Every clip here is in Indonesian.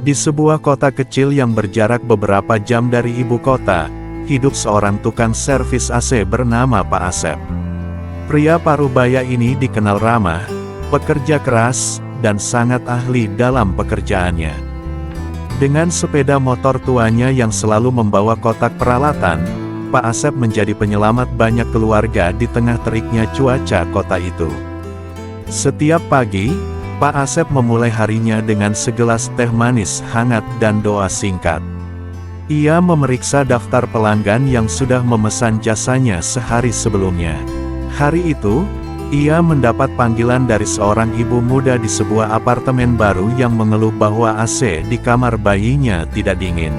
Di sebuah kota kecil yang berjarak beberapa jam dari ibu kota, hidup seorang tukang servis AC bernama Pak Asep. Pria parubaya ini dikenal ramah, pekerja keras, dan sangat ahli dalam pekerjaannya. Dengan sepeda motor tuanya yang selalu membawa kotak peralatan, Pak Asep menjadi penyelamat banyak keluarga di tengah teriknya cuaca kota itu. Setiap pagi, Pak Asep memulai harinya dengan segelas teh manis hangat dan doa singkat. Ia memeriksa daftar pelanggan yang sudah memesan jasanya sehari sebelumnya. Hari itu, ia mendapat panggilan dari seorang ibu muda di sebuah apartemen baru yang mengeluh bahwa AC di kamar bayinya tidak dingin.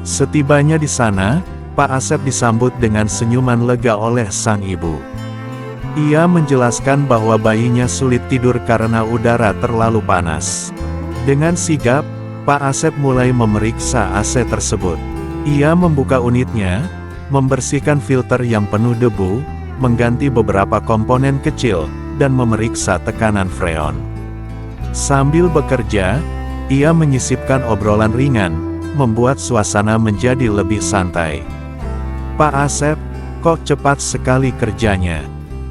Setibanya di sana, Pak Asep disambut dengan senyuman lega oleh sang ibu. Ia menjelaskan bahwa bayinya sulit tidur karena udara terlalu panas. Dengan sigap, Pak Asep mulai memeriksa AC tersebut. Ia membuka unitnya, membersihkan filter yang penuh debu, mengganti beberapa komponen kecil, dan memeriksa tekanan freon. Sambil bekerja, ia menyisipkan obrolan ringan, membuat suasana menjadi lebih santai. "Pak Asep, kok cepat sekali kerjanya?"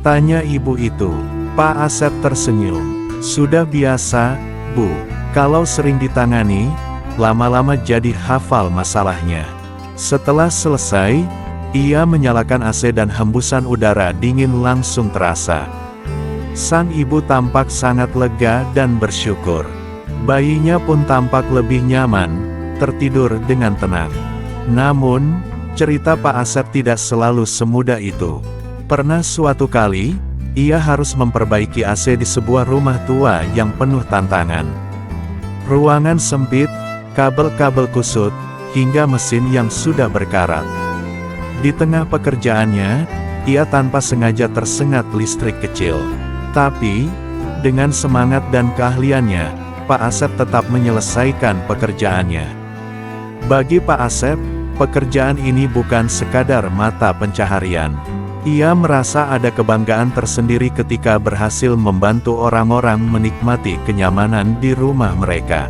tanya ibu itu. Pak Asep tersenyum. "Sudah biasa, Bu. Kalau sering ditangani, lama-lama jadi hafal masalahnya." Setelah selesai, ia menyalakan AC dan hembusan udara dingin langsung terasa. Sang ibu tampak sangat lega dan bersyukur. Bayinya pun tampak lebih nyaman, tertidur dengan tenang. Namun, cerita Pak Asep tidak selalu semudah itu. Pernah suatu kali, ia harus memperbaiki AC di sebuah rumah tua yang penuh tantangan. Ruangan sempit, kabel-kabel kusut, hingga mesin yang sudah berkarat. Di tengah pekerjaannya, ia tanpa sengaja tersengat listrik kecil. Tapi, dengan semangat dan keahliannya, Pak Asep tetap menyelesaikan pekerjaannya. Bagi Pak Asep, pekerjaan ini bukan sekadar mata pencaharian. Ia merasa ada kebanggaan tersendiri ketika berhasil membantu orang-orang menikmati kenyamanan di rumah mereka.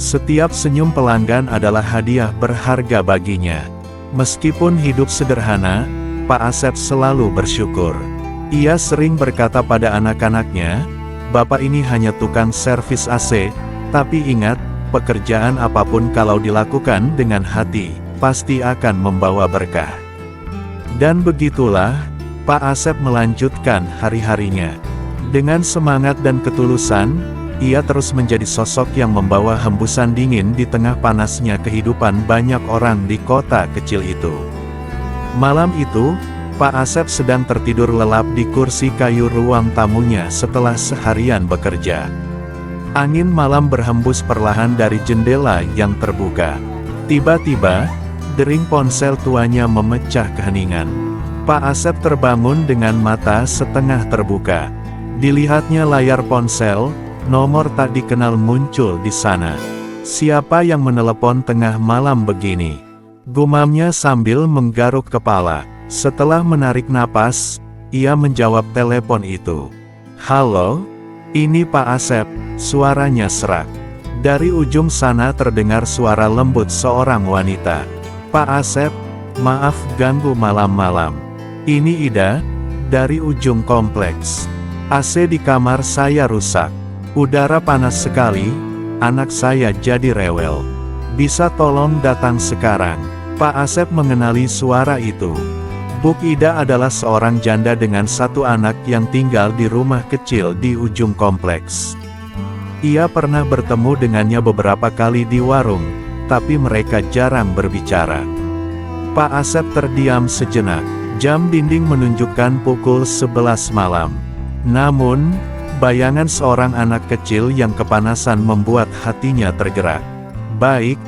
Setiap senyum pelanggan adalah hadiah berharga baginya. Meskipun hidup sederhana, Pak Asep selalu bersyukur. Ia sering berkata pada anak-anaknya, "Bapak ini hanya tukang servis AC, tapi ingat, pekerjaan apapun kalau dilakukan dengan hati, pasti akan membawa berkah." Dan begitulah, Pak Asep melanjutkan hari-harinya. Dengan semangat dan ketulusan, ia terus menjadi sosok yang membawa hembusan dingin di tengah panasnya kehidupan banyak orang di kota kecil itu. Malam itu, Pak Asep sedang tertidur lelap di kursi kayu ruang tamunya setelah seharian bekerja. Angin malam berhembus perlahan dari jendela yang terbuka. Tiba-tiba, dering ponsel tuanya memecah keheningan. Pak Asep terbangun dengan mata setengah terbuka. Dilihatnya layar ponsel, nomor tak dikenal muncul di sana. "Siapa yang menelepon tengah malam begini?" gumamnya sambil menggaruk kepala. Setelah menarik napas, ia menjawab telepon itu. "Halo? Ini Pak Asep," suaranya serak. Dari ujung sana terdengar suara lembut seorang wanita. "Pak Asep, maaf ganggu malam-malam. Ini Ida, dari ujung kompleks. AC di kamar saya rusak. Udara panas sekali, anak saya jadi rewel. Bisa tolong datang sekarang?" Pak Asep mengenali suara itu. Buk Ida adalah seorang janda dengan satu anak yang tinggal di rumah kecil di ujung kompleks. Ia pernah bertemu dengannya beberapa kali di warung, tapi mereka jarang berbicara. Pak Asep terdiam sejenak. Jam dinding menunjukkan pukul 11 malam. Namun, bayangan seorang anak kecil yang kepanasan membuat hatinya tergerak. "Baik,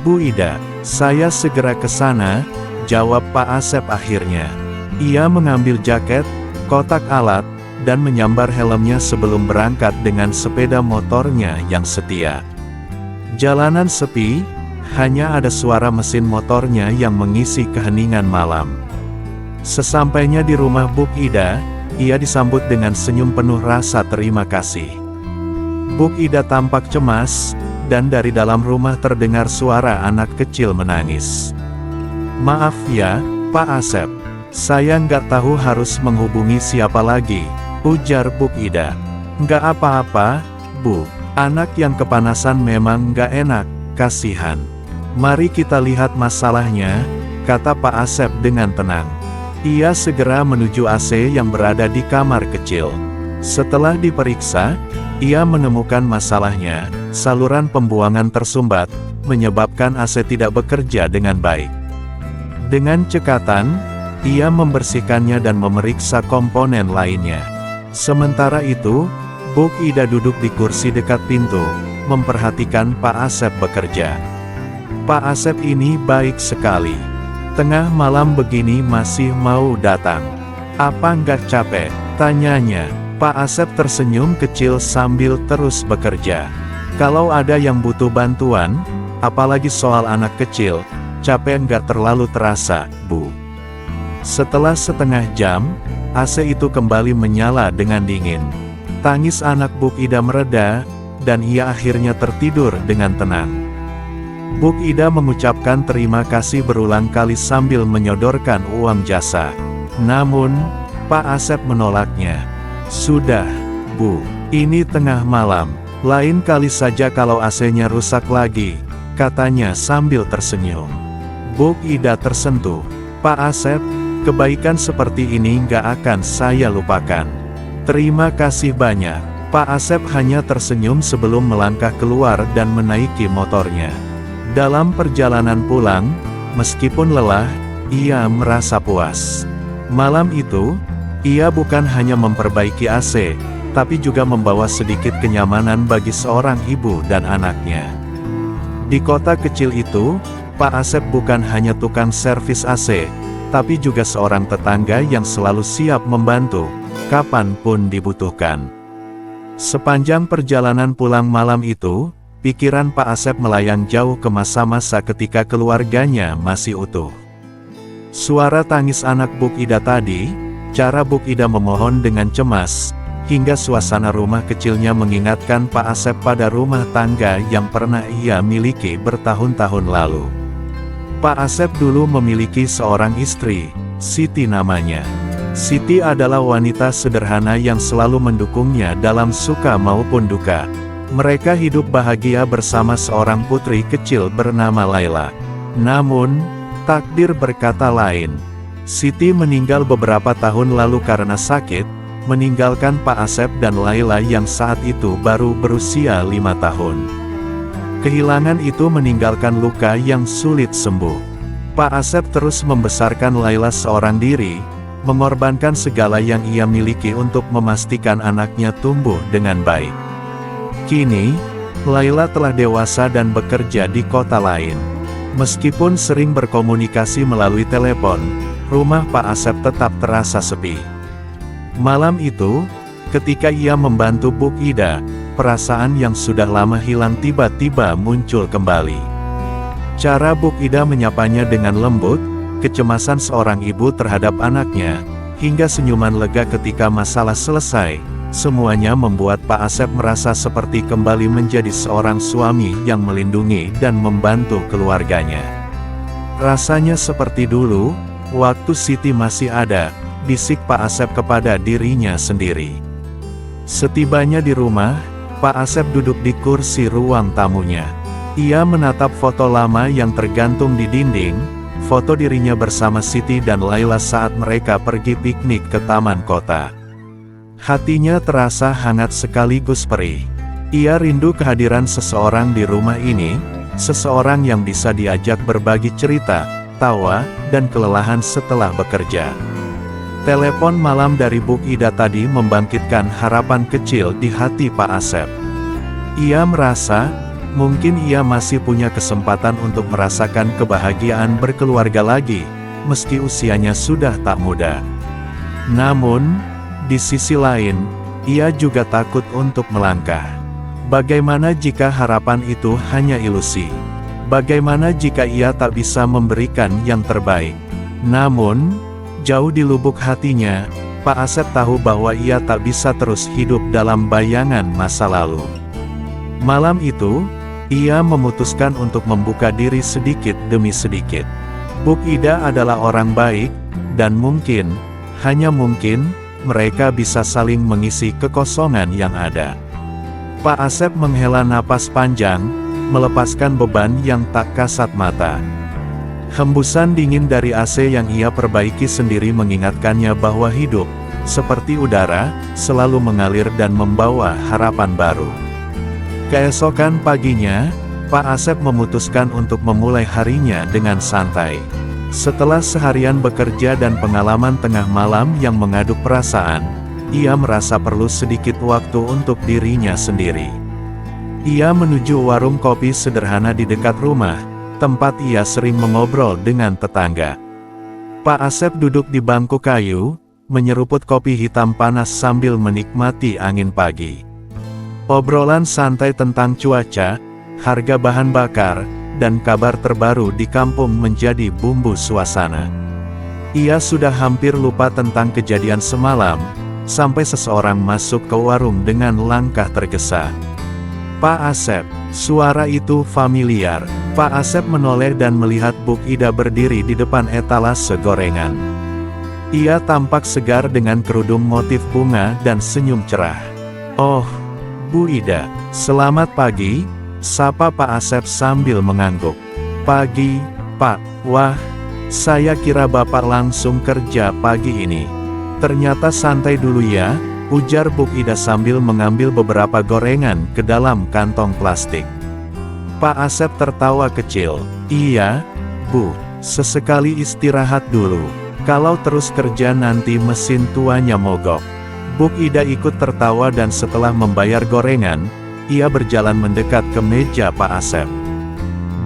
Bu Ida, saya segera ke sana," jawab Pak Asep akhirnya. Ia mengambil jaket, kotak alat, dan menyambar helmnya sebelum berangkat dengan sepeda motornya yang setia. Jalanan sepi, hanya ada suara mesin motornya yang mengisi keheningan malam. Sesampainya di rumah Buk Ida, ia disambut dengan senyum penuh rasa terima kasih. Buk Ida tampak cemas, dan dari dalam rumah terdengar suara anak kecil menangis. "Maaf ya, Pak Asep. Saya nggak tahu harus menghubungi siapa lagi," ujar Bu Ida. "Nggak apa-apa, Bu. Anak yang kepanasan memang nggak enak, kasihan. Mari kita lihat masalahnya," kata Pak Asep dengan tenang. Ia segera menuju AC yang berada di kamar kecil. Setelah diperiksa, ia menemukan masalahnya, saluran pembuangan tersumbat, menyebabkan AC tidak bekerja dengan baik. Dengan cekatan, ia membersihkannya dan memeriksa komponen lainnya. Sementara itu, Bu Ida duduk di kursi dekat pintu, memperhatikan Pak Asep bekerja. Pak Asep ini baik sekali. Tengah malam begini masih mau datang. "Apa nggak capek?" tanyanya. Pak Asep tersenyum kecil sambil terus bekerja. "Kalau ada yang butuh bantuan, apalagi soal anak kecil, capek nggak terlalu terasa, Bu." Setelah setengah jam, AC itu kembali menyala dengan dingin. Tangis anak Bu Ida mereda, dan ia akhirnya tertidur dengan tenang. Bu Ida mengucapkan terima kasih berulang kali sambil menyodorkan uang jasa. Namun, Pak Asep menolaknya. "Sudah, Bu. Ini tengah malam. Lain kali saja kalau AC-nya rusak lagi," katanya sambil tersenyum. Bu Ida tersentuh. "Pak Asep, kebaikan seperti ini nggak akan saya lupakan. Terima kasih banyak." Pak Asep hanya tersenyum sebelum melangkah keluar dan menaiki motornya. Dalam perjalanan pulang, meskipun lelah, ia merasa puas. Malam itu, ia bukan hanya memperbaiki AC, tapi juga membawa sedikit kenyamanan bagi seorang ibu dan anaknya. Di kota kecil itu, Pak Asep bukan hanya tukang servis AC, tapi juga seorang tetangga yang selalu siap membantu, kapanpun dibutuhkan. Sepanjang perjalanan pulang malam itu, pikiran Pak Asep melayang jauh ke masa-masa ketika keluarganya masih utuh. Suara tangis anak Bu Ida tadi, cara Bu Ida memohon dengan cemas, hingga suasana rumah kecilnya mengingatkan Pak Asep pada rumah tangga yang pernah ia miliki bertahun-tahun lalu. Pak Asep dulu memiliki seorang istri, Siti namanya. Siti adalah wanita sederhana yang selalu mendukungnya dalam suka maupun duka. Mereka hidup bahagia bersama seorang putri kecil bernama Laila. Namun, takdir berkata lain. Siti meninggal beberapa tahun lalu karena sakit, meninggalkan Pak Asep dan Laila yang saat itu baru berusia 5 tahun. Kehilangan itu meninggalkan luka yang sulit sembuh. Pak Asep terus membesarkan Laila seorang diri, mengorbankan segala yang ia miliki untuk memastikan anaknya tumbuh dengan baik. Kini, Laila telah dewasa dan bekerja di kota lain. Meskipun sering berkomunikasi melalui telepon, rumah Pak Asep tetap terasa sepi. Malam itu, ketika ia membantu Bu Ida, perasaan yang sudah lama hilang tiba-tiba muncul kembali. Cara Bu Ida menyapanya dengan lembut, kecemasan seorang ibu terhadap anaknya, hingga senyuman lega ketika masalah selesai, semuanya membuat Pak Asep merasa seperti kembali menjadi seorang suami yang melindungi dan membantu keluarganya. Rasanya seperti dulu, waktu Siti masih ada, bisik Pak Asep kepada dirinya sendiri. Setibanya di rumah, Pak Asep duduk di kursi ruang tamunya. Ia menatap foto lama yang tergantung di dinding, foto dirinya bersama Siti dan Laila saat mereka pergi piknik ke taman kota. Hatinya terasa hangat sekaligus perih. Ia rindu kehadiran seseorang di rumah ini, seseorang yang bisa diajak berbagi cerita, tawa, dan kelelahan setelah bekerja. Telepon malam dari Bu Ida tadi membangkitkan harapan kecil di hati Pak Asep. Ia merasa, mungkin ia masih punya kesempatan untuk merasakan kebahagiaan berkeluarga lagi, meski usianya sudah tak muda. Namun, di sisi lain, ia juga takut untuk melangkah. Bagaimana jika harapan itu hanya ilusi? Bagaimana jika ia tak bisa memberikan yang terbaik? Namun, jauh di lubuk hatinya, Pak Asep tahu bahwa ia tak bisa terus hidup dalam bayangan masa lalu. Malam itu, Ia memutuskan untuk membuka diri sedikit demi sedikit. Bu Ida adalah orang baik, dan mungkin, hanya mungkin, mereka bisa saling mengisi kekosongan yang ada. Pak Asep menghela napas panjang, melepaskan beban yang tak kasat mata. Hembusan dingin dari AC yang ia perbaiki sendiri mengingatkannya bahwa hidup, seperti udara, selalu mengalir dan membawa harapan baru. Keesokan paginya, Pak Asep memutuskan untuk memulai harinya dengan santai. Setelah seharian bekerja dan pengalaman tengah malam yang mengaduk perasaan, ia merasa perlu sedikit waktu untuk dirinya sendiri. Ia menuju warung kopi sederhana di dekat rumah, tempat ia sering mengobrol dengan tetangga. Pak Asep duduk di bangku kayu, menyeruput kopi hitam panas sambil menikmati angin pagi. Obrolan santai tentang cuaca, harga bahan bakar, dan kabar terbaru di kampung menjadi bumbu suasana. Ia sudah hampir lupa tentang kejadian semalam, sampai seseorang masuk ke warung dengan langkah tergesa. Pak Asep, suara itu familiar. Pak Asep menoleh dan melihat Bu Ida berdiri di depan etalase gorengan. Ia tampak segar dengan kerudung motif bunga dan senyum cerah. "Oh, Bu Ida, selamat pagi," sapa Pak Asep sambil mengangguk. "Pagi, Pak. Wah, saya kira Bapak langsung kerja pagi ini." "Ternyata santai dulu ya," ujar Bu Ida sambil mengambil beberapa gorengan ke dalam kantong plastik. Pak Asep tertawa kecil. "Iya, Bu, sesekali istirahat dulu. Kalau terus kerja nanti mesin tuanya mogok." Bu Ida ikut tertawa dan setelah membayar gorengan, ia berjalan mendekat ke meja Pak Asep.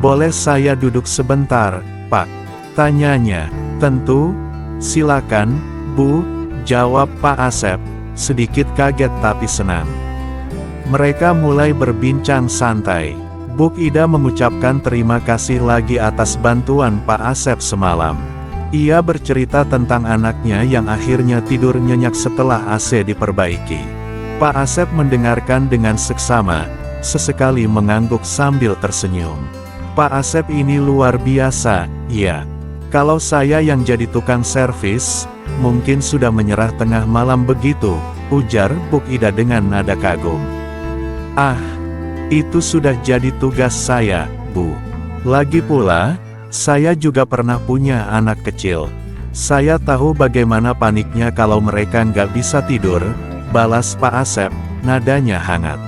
"Boleh saya duduk sebentar, Pak?" tanyanya. "Tentu, silakan, Bu," jawab Pak Asep, sedikit kaget tapi senang. Mereka mulai berbincang santai. Bu Ida mengucapkan terima kasih lagi atas bantuan Pak Asep semalam. Ia bercerita tentang anaknya yang akhirnya tidur nyenyak setelah AC diperbaiki. Pak Asep mendengarkan dengan seksama, sesekali mengangguk sambil tersenyum. "Pak Asep ini luar biasa, ya. Kalau saya yang jadi tukang servis, mungkin sudah menyerah tengah malam begitu," ujar Bu Ida dengan nada kagum. "Ah, itu sudah jadi tugas saya, Bu. Lagi pula, saya juga pernah punya anak kecil. Saya tahu bagaimana paniknya kalau mereka nggak bisa tidur," balas Pak Asep, nadanya hangat.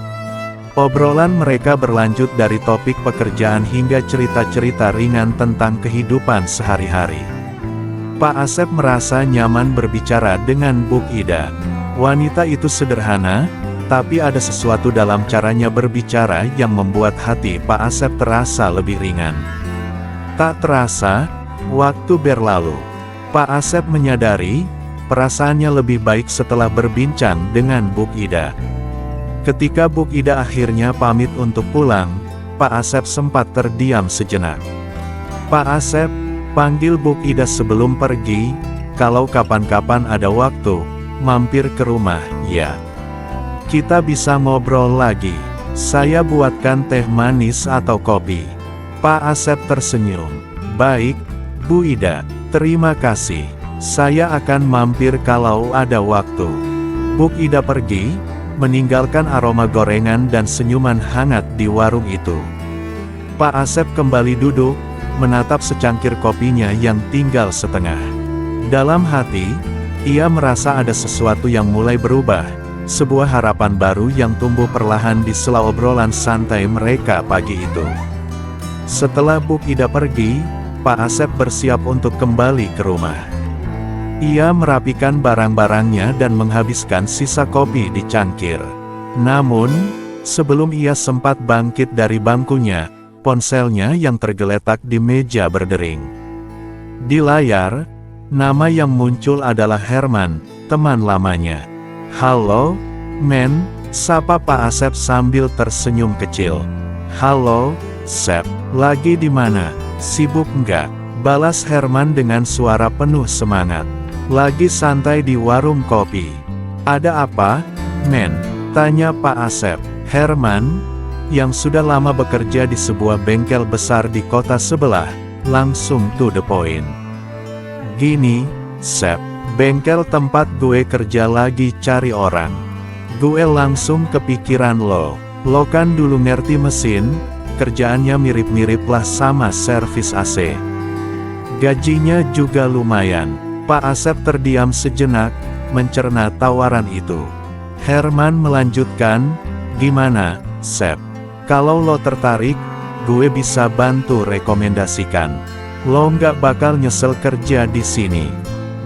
Obrolan mereka berlanjut dari topik pekerjaan hingga cerita-cerita ringan tentang kehidupan sehari-hari. Pak Asep merasa nyaman berbicara dengan Bu Ida. Wanita itu sederhana, tapi ada sesuatu dalam caranya berbicara yang membuat hati Pak Asep terasa lebih ringan. Tak terasa, waktu berlalu. Pak Asep menyadari, perasaannya lebih baik setelah berbincang dengan Bu Ida. Ketika Bu Ida akhirnya pamit untuk pulang, Pak Asep sempat terdiam sejenak. "Pak Asep," panggil Bu Ida sebelum pergi, "kalau kapan-kapan ada waktu, mampir ke rumah, ya. Kita bisa ngobrol lagi. Saya buatkan teh manis atau kopi." Pak Asep tersenyum. "Baik, Bu Ida, terima kasih. Saya akan mampir kalau ada waktu." Bu Ida pergi, meninggalkan aroma gorengan dan senyuman hangat di warung itu. Pak Asep kembali duduk, menatap secangkir kopinya yang tinggal setengah. Dalam hati, ia merasa ada sesuatu yang mulai berubah, sebuah harapan baru yang tumbuh perlahan di sela obrolan santai mereka pagi itu. Setelah Bu Ida pergi, Pak Asep bersiap untuk kembali ke rumah. Ia merapikan barang-barangnya dan menghabiskan sisa kopi di cangkir. Namun, sebelum ia sempat bangkit dari bangkunya, ponselnya yang tergeletak di meja berdering. Di layar, nama yang muncul adalah Herman, teman lamanya. "Halo, men," sapa Pak Asep sambil tersenyum kecil. "Halo, Sep, lagi di mana? Sibuk nggak?" balas Herman dengan suara penuh semangat. "Lagi santai di warung kopi." "Ada apa, men?" tanya Pak Asep. "Herman, yang sudah lama bekerja di sebuah bengkel besar di kota sebelah, langsung to the point. "Gini, Sep, bengkel tempat gue kerja lagi cari orang. Gue langsung kepikiran lo. Lo kan dulu ngerti mesin, kerjaannya mirip-mirip lah sama servis AC. Gajinya juga lumayan." Pak Asep terdiam sejenak, mencerna tawaran itu. Herman melanjutkan, "Gimana, Sep? Kalau lo tertarik, gue bisa bantu rekomendasikan. Lo nggak bakal nyesel kerja di sini.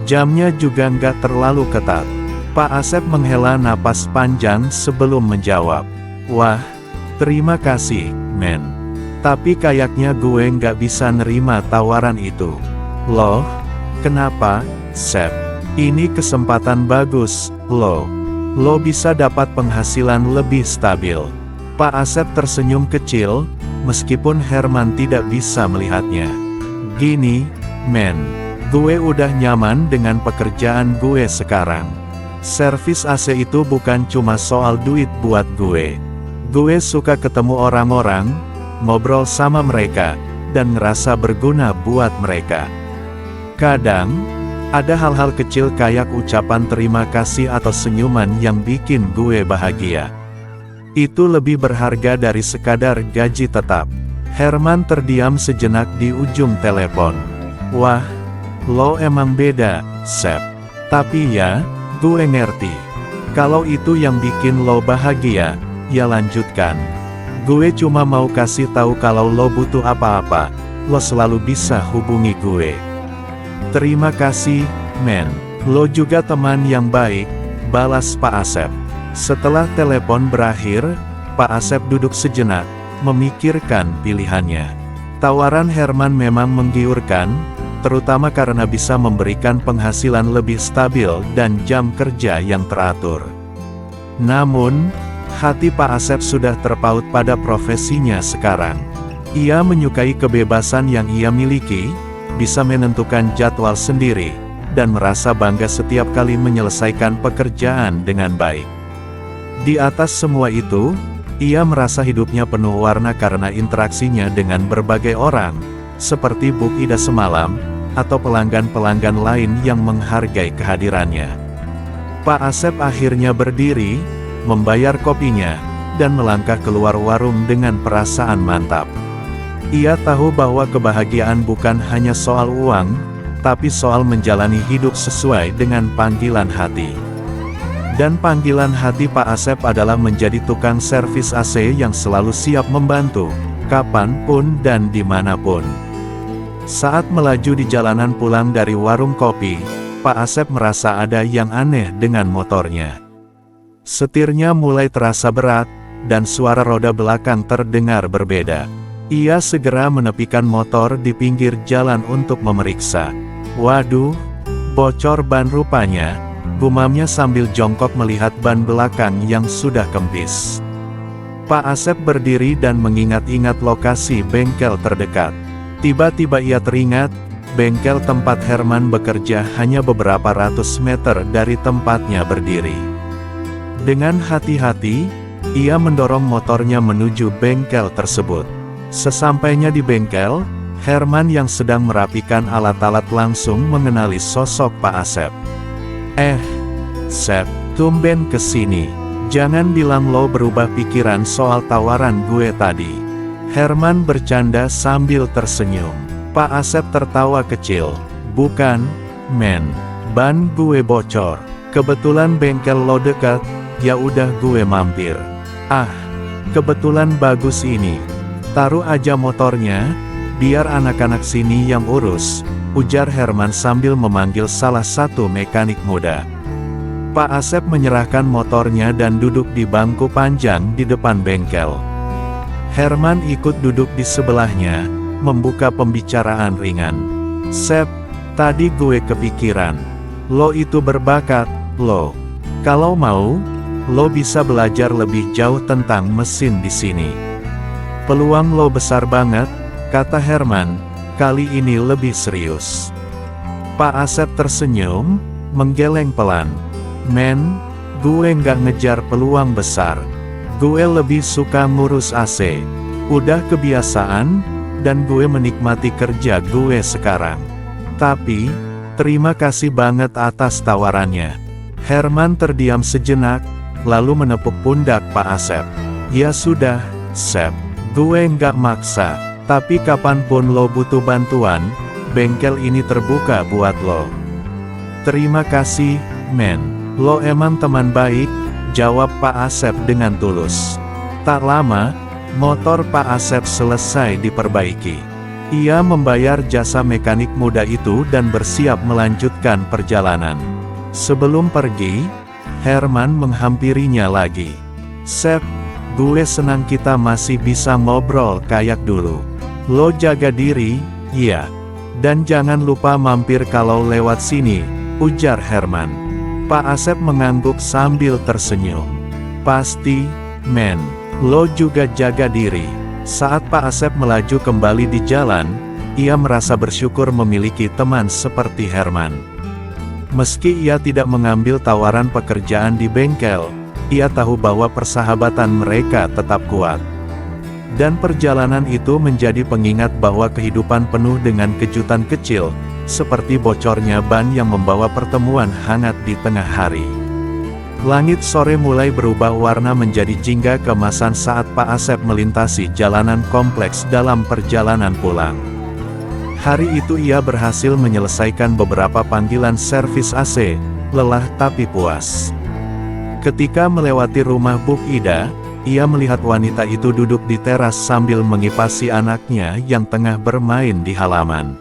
Jamnya juga nggak terlalu ketat." Pak Asep menghela napas panjang sebelum menjawab. "Wah, terima kasih, men. Tapi kayaknya gue nggak bisa nerima tawaran itu." "Loh, kenapa, Sep? Ini kesempatan bagus, lo. Lo bisa dapat penghasilan lebih stabil." Pak Asep tersenyum kecil, meskipun Herman tidak bisa melihatnya. "Gini, men. Gue udah nyaman dengan pekerjaan gue sekarang. Servis AC itu bukan cuma soal duit buat gue. Gue suka ketemu orang-orang, ngobrol sama mereka, dan ngerasa berguna buat mereka. Kadang, ada hal-hal kecil kayak ucapan terima kasih atau senyuman yang bikin gue bahagia. Itu lebih berharga dari sekadar gaji tetap." Herman terdiam sejenak di ujung telepon. "Wah, lo emang beda, Sep. Tapi ya, gue ngerti. Kalau itu yang bikin lo bahagia, ya lanjutkan. Gue cuma mau kasih tahu kalau lo butuh apa-apa, lo selalu bisa hubungi gue." "Terima kasih, men. Lo juga teman yang baik," balas Pak Asep. Setelah telepon berakhir, Pak Asep duduk sejenak, memikirkan pilihannya. Tawaran Herman memang menggiurkan, terutama karena bisa memberikan penghasilan lebih stabil dan jam kerja yang teratur. Namun, hati Pak Asep sudah terpaut pada profesinya sekarang. Ia menyukai kebebasan yang ia miliki, bisa menentukan jadwal sendiri, dan merasa bangga setiap kali menyelesaikan pekerjaan dengan baik. Di atas semua itu, ia merasa hidupnya penuh warna karena interaksinya dengan berbagai orang, seperti Bu Ida semalam, atau pelanggan-pelanggan lain yang menghargai kehadirannya. Pak Asep akhirnya berdiri, membayar kopinya, dan melangkah keluar warung dengan perasaan mantap. Ia tahu bahwa kebahagiaan bukan hanya soal uang, tapi soal menjalani hidup sesuai dengan panggilan hati. Dan panggilan hati Pak Asep adalah menjadi tukang servis AC yang selalu siap membantu, kapanpun dan dimanapun. Saat melaju di jalanan pulang dari warung kopi, Pak Asep merasa ada yang aneh dengan motornya. Setirnya mulai terasa berat, dan suara roda belakang terdengar berbeda. Ia segera menepikan motor di pinggir jalan untuk memeriksa. "Waduh, bocor ban rupanya," gumamnya sambil jongkok melihat ban belakang yang sudah kempis. Pak Asep berdiri dan mengingat-ingat lokasi bengkel terdekat. Tiba-tiba ia teringat, bengkel tempat Herman bekerja hanya beberapa ratus meter dari tempatnya berdiri. Dengan hati-hati, ia mendorong motornya menuju bengkel tersebut. Sesampainya di bengkel, Herman yang sedang merapikan alat-alat langsung mengenali sosok Pak Asep. Sep, tumben kesini. Jangan bilang lo berubah pikiran soal tawaran gue tadi." Herman bercanda sambil tersenyum. Pak Asep tertawa kecil. "Bukan, men. Ban gue bocor. Kebetulan bengkel lo dekat, ya udah gue mampir." "Ah, kebetulan bagus ini. Taruh aja motornya, biar anak-anak sini yang urus," ujar Herman sambil memanggil salah satu mekanik muda. Pak Asep menyerahkan motornya dan duduk di bangku panjang di depan bengkel. Herman ikut duduk di sebelahnya, membuka pembicaraan ringan. "Sep, tadi gue kepikiran. Lo itu berbakat, lo. Kalau mau, lo bisa belajar lebih jauh tentang mesin di sini. Peluang lo besar banget," kata Herman, kali ini lebih serius. Pak Asep tersenyum, menggeleng pelan. "Men, gue nggak ngejar peluang besar. Gue lebih suka ngurus AC. Udah kebiasaan, dan gue menikmati kerja gue sekarang. Tapi, terima kasih banget atas tawarannya. Herman terdiam sejenak, lalu menepuk pundak Pak Asep. Ya sudah, Sep. Gue nggak maksa. Tapi kapanpun lo butuh bantuan, bengkel ini terbuka buat lo. Terima kasih, men. Lo emang teman baik, jawab Pak Asep dengan tulus. Tak lama, motor Pak Asep selesai diperbaiki. Ia membayar jasa mekanik muda itu dan bersiap melanjutkan perjalanan. Sebelum pergi, Herman menghampirinya lagi. Sep, gue senang kita masih bisa ngobrol kayak dulu. Lo jaga diri, ya. Dan jangan lupa mampir kalau lewat sini, ujar Herman. Pak Asep mengangguk sambil tersenyum. Pasti, men. Lo juga jaga diri. Saat Pak Asep melaju kembali di jalan, ia merasa bersyukur memiliki teman seperti Herman. Meski ia tidak mengambil tawaran pekerjaan di bengkel, ia tahu bahwa persahabatan mereka tetap kuat. Dan perjalanan itu menjadi pengingat bahwa kehidupan penuh dengan kejutan kecil, seperti bocornya ban yang membawa pertemuan hangat di tengah hari. Langit sore mulai berubah warna menjadi jingga keemasan saat Pak Asep melintasi jalanan kompleks dalam perjalanan pulang. Hari itu ia berhasil menyelesaikan beberapa panggilan servis AC, lelah tapi puas. Ketika melewati rumah Buk Ida, ia melihat wanita itu duduk di teras sambil mengipasi anaknya yang tengah bermain di halaman.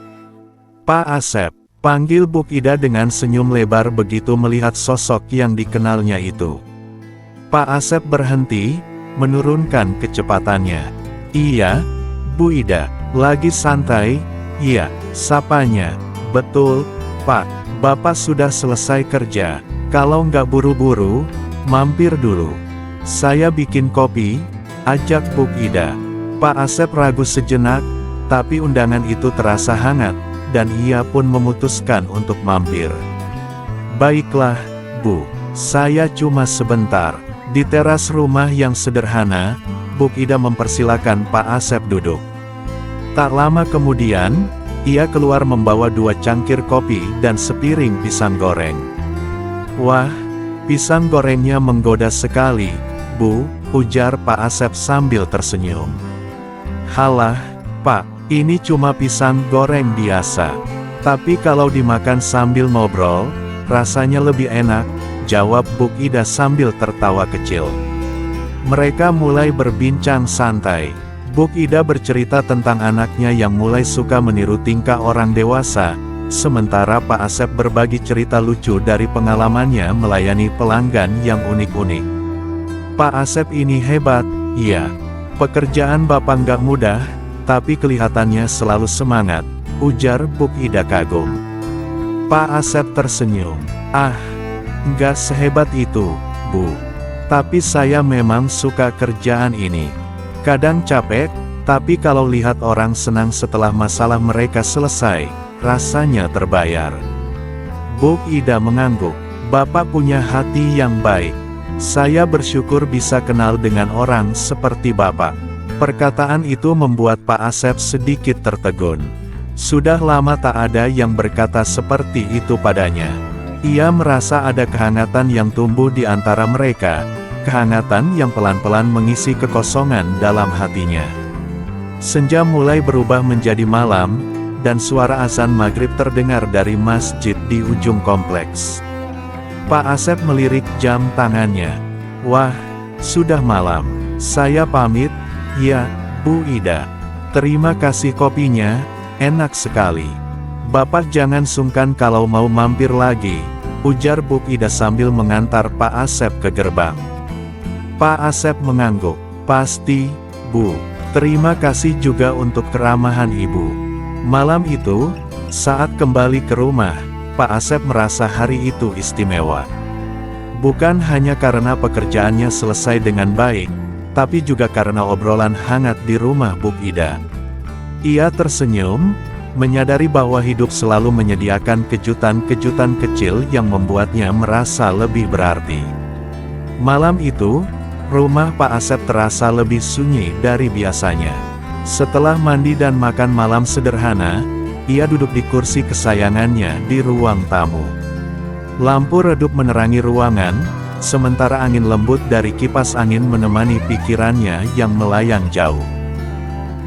Pak Asep, panggil Buk Ida dengan senyum lebar begitu melihat sosok yang dikenalnya itu. Pak Asep berhenti, menurunkan kecepatannya. Iya, Bu Ida, lagi santai? Iya, sapanya. Betul, Pak, Bapak sudah selesai kerja. Kalau nggak buru-buru, mampir dulu. Saya bikin kopi, ajak Buk Ida. Pak Asep ragu sejenak, tapi undangan itu terasa hangat, dan ia pun memutuskan untuk mampir. Baiklah, Bu. Saya cuma sebentar. Di teras rumah yang sederhana, Buk Ida mempersilakan Pak Asep duduk. Tak lama kemudian, ia keluar membawa 2 cangkir kopi dan sepiring pisang goreng. Wah, pisang gorengnya menggoda sekali, Bu, ujar Pak Asep sambil tersenyum. Halah, Pak, ini cuma pisang goreng biasa. Tapi kalau dimakan sambil ngobrol, rasanya lebih enak, jawab Buk Ida sambil tertawa kecil. Mereka mulai berbincang santai. Buk Ida bercerita tentang anaknya yang mulai suka meniru tingkah orang dewasa, sementara Pak Asep berbagi cerita lucu dari pengalamannya melayani pelanggan yang unik-unik. Pak Asep ini hebat, iya. Pekerjaan Bapak nggak mudah, tapi kelihatannya selalu semangat, ujar Buk Ida kagum. Pak Asep tersenyum. Ah, nggak sehebat itu, Bu. Tapi saya memang suka kerjaan ini. Kadang capek, tapi kalau lihat orang senang setelah masalah mereka selesai, rasanya terbayar. Buk Ida mengangguk. Bapak punya hati yang baik. Saya bersyukur bisa kenal dengan orang seperti Bapak. Perkataan itu membuat Pak Asep sedikit tertegun. Sudah lama tak ada yang berkata seperti itu padanya. Ia merasa ada kehangatan yang tumbuh di antara mereka, kehangatan yang pelan-pelan mengisi kekosongan dalam hatinya. Senja mulai berubah menjadi malam, dan suara azan maghrib terdengar dari masjid di ujung kompleks. Pak Asep melirik jam tangannya. Wah, sudah malam. Saya pamit, ya, Bu Ida. Terima kasih kopinya, enak sekali. Bapak jangan sungkan kalau mau mampir lagi, ujar Buk Ida sambil mengantar Pak Asep ke gerbang. Pak Asep mengangguk. Pasti, Bu. Terima kasih juga untuk keramahan Ibu. Malam itu, saat kembali ke rumah, Pak Asep merasa hari itu istimewa. Bukan hanya karena pekerjaannya selesai dengan baik, tapi juga karena obrolan hangat di rumah Buk Ida. Ia tersenyum, menyadari bahwa hidup selalu menyediakan kejutan-kejutan kecil yang membuatnya merasa lebih berarti. Malam itu, Rumah Pak Asep terasa lebih sunyi dari biasanya. Setelah mandi dan makan malam sederhana, ia duduk di kursi kesayangannya di ruang tamu. Lampu redup menerangi ruangan, sementara angin lembut dari kipas angin menemani pikirannya yang melayang jauh.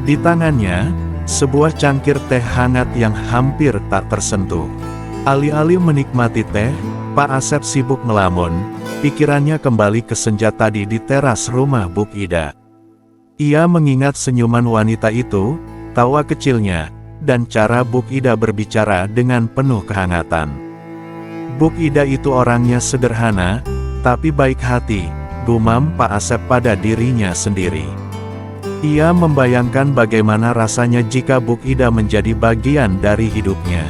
Di tangannya, sebuah cangkir teh hangat yang hampir tak tersentuh. Alih-alih menikmati teh, Pak Asep sibuk melamun, pikirannya kembali ke senja tadi di teras rumah Buk Ida. Ia mengingat senyuman wanita itu, tawa kecilnya, dan cara Buk Ida berbicara dengan penuh kehangatan. Buk Ida itu orangnya sederhana, tapi baik hati, gumam Pak Asep pada dirinya sendiri. Ia membayangkan bagaimana rasanya jika Buk Ida menjadi bagian dari hidupnya.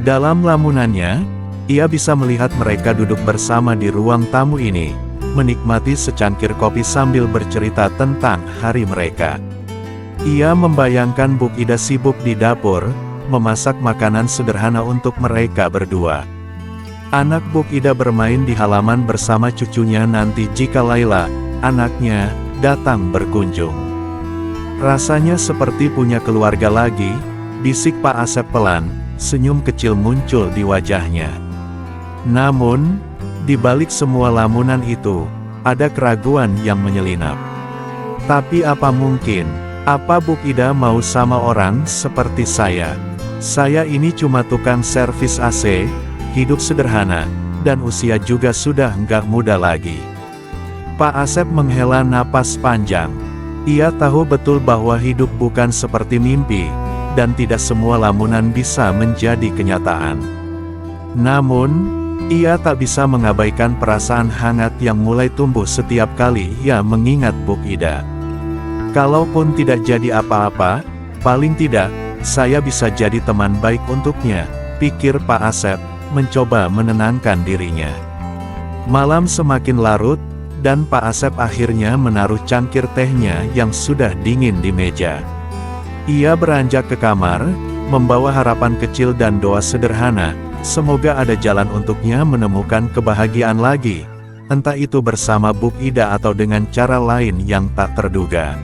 Dalam lamunannya, ia bisa melihat mereka duduk bersama di ruang tamu ini, menikmati secangkir kopi sambil bercerita tentang hari mereka. Ia membayangkan Buk Ida sibuk di dapur, memasak makanan sederhana untuk mereka berdua. Anak Buk Ida bermain di halaman bersama cucunya nanti jika Laila, anaknya, datang berkunjung. Rasanya seperti punya keluarga lagi, bisik Pak Asep pelan, senyum kecil muncul di wajahnya. Namun, di balik semua lamunan itu, ada keraguan yang menyelinap. Tapi apa mungkin, apa Buk Ida mau sama orang seperti saya? Saya ini cuma tukang servis AC, hidup sederhana, dan usia juga sudah nggak muda lagi. Pak Asep menghela napas panjang. Ia tahu betul bahwa hidup bukan seperti mimpi, dan tidak semua lamunan bisa menjadi kenyataan. Namun, ia tak bisa mengabaikan perasaan hangat yang mulai tumbuh setiap kali ia mengingat Buk Ida. Kalaupun tidak jadi apa-apa, paling tidak, saya bisa jadi teman baik untuknya, pikir Pak Asep, mencoba menenangkan dirinya. Malam semakin larut, dan Pak Asep akhirnya menaruh cangkir tehnya yang sudah dingin di meja. Ia beranjak ke kamar, membawa harapan kecil dan doa sederhana, semoga ada jalan untuknya menemukan kebahagiaan lagi, entah itu bersama Buk Ida atau dengan cara lain yang tak terduga.